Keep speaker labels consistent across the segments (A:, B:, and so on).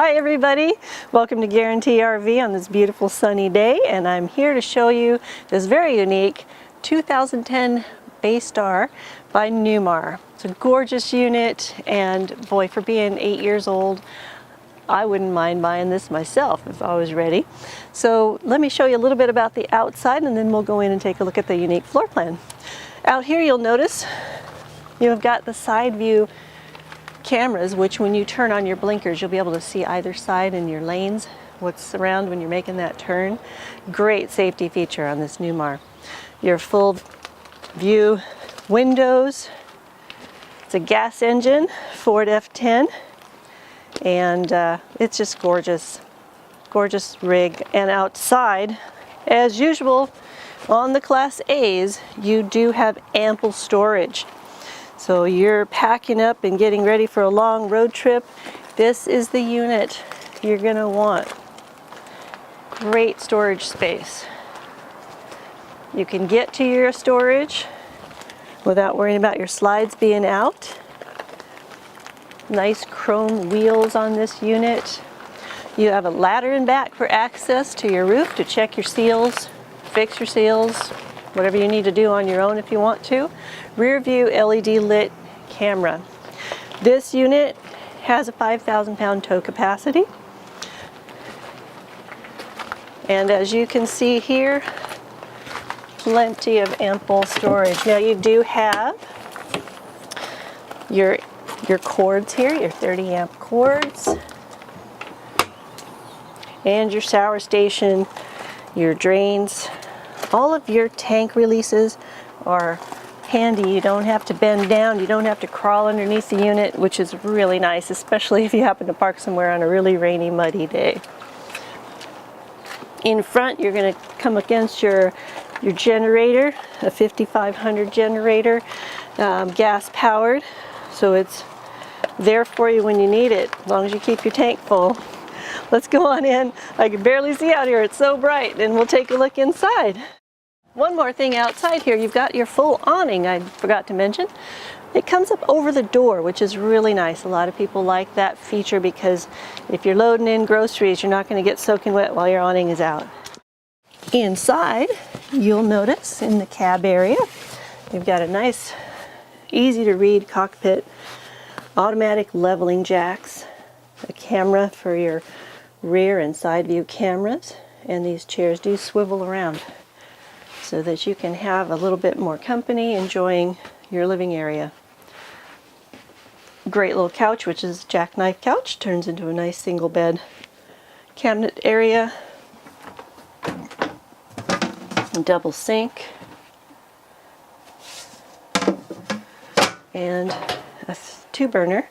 A: Hi everybody, welcome to Guaranty RV on this beautiful sunny day, and I'm here to show you this very unique 2010 Baystar by Newmar. It's a gorgeous unit, and boy, for being 8 years old, I wouldn't mind buying this myself if I was ready. So let me show you a little bit about the outside, and then we'll go in and take a look at the unique floor plan. Out here you'll notice you've got the side view cameras, which when you turn on your blinkers you'll be able to see either side in your lanes what's around when you're making that turn. Great safety feature on this Newmar. Your full view windows. It's a gas engine, Ford F10, and it's just gorgeous rig. And outside, as usual on the Class A's, you do have ample storage. So you're packing up and getting ready for a long road trip, this is the unit you're going to want. Great storage space. You can get to your storage without worrying about your slides being out. Nice chrome wheels on this unit. You have a ladder in back for access to your roof to check your seals, fix your seals, whatever you need to do on your own if you want to. Rear view LED lit camera. This unit has a 5,000 pound tow capacity. And as you can see here, plenty of ample storage. Now you do have your cords here, your 30 amp cords, and your shower station, your drains. All of your tank releases are handy. You don't have to bend down, you don't have to crawl underneath the unit, which is really nice, especially if you happen to park somewhere on a really rainy, muddy day. In front, you're going to come against your generator, a 5500 generator, gas powered, so it's there for you when you need it, as long as you keep your tank full. Let's go on in. I can barely see out here, it's so bright, and we'll take a look inside. One more thing outside here, you've got your full awning I forgot to mention. It comes up over the door, which is really nice. A lot of people like that feature because if you're loading in groceries, you're not going to get soaking wet while your awning is out. Inside, you'll notice in the cab area, you've got a nice, easy to read cockpit, automatic leveling jacks, a camera for your rear and side view cameras, and these chairs do swivel around so that you can have a little bit more company enjoying your living area. Great little couch, which is a jackknife couch, turns into a nice single bed cabinet area. A double sink and a 2-burner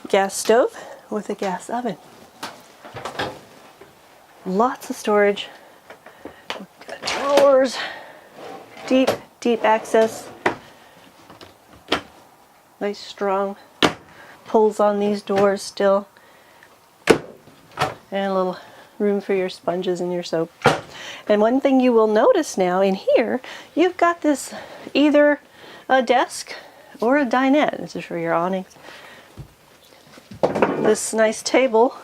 A: gas stove with a gas oven. Lots of storage. Drawers, deep access, nice strong pulls on these doors still, and a little room for your sponges and your soap. And one thing you will notice now in here, you've got this either a desk or a dinette. This is for your awnings. This nice table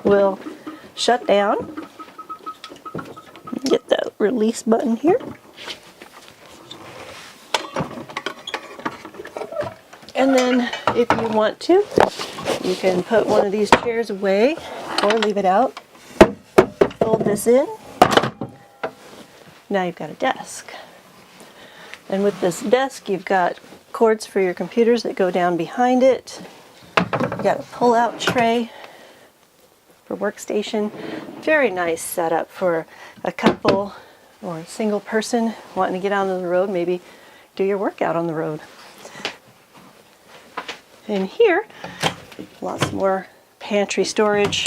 A: will shut down. Get that release button here. And then if you want to, you can put one of these chairs away or leave it out. Fold this in. Now you've got a desk. And with this desk, you've got cords for your computers that go down behind it. You've got a pull-out tray for workstation. Very nice setup for a couple or a single person wanting to get out on the road, maybe do your workout on the road. And here, lots more pantry storage.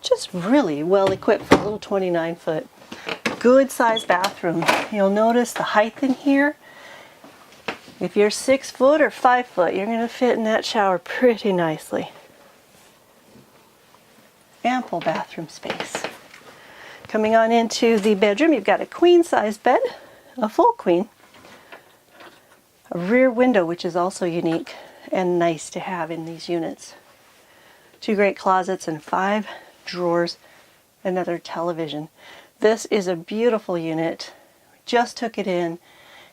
A: Just really well equipped for a little 29-foot. Good sized bathroom. You'll notice the height in here. If you're 6 foot or 5 foot, you're going to fit in that shower pretty nicely. Ample bathroom space. Coming on into the bedroom, you've got a queen size bed, a full queen, a rear window, which is also unique and nice to have in these units. 2 great closets, and 5 drawers, another television. This is a beautiful unit. Just took it in,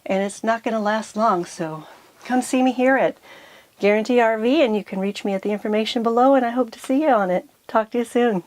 A: and it's not going to last long, so come see me here at Guaranty RV, and you can reach me at the information below, and I hope to see you on it. Talk to you soon.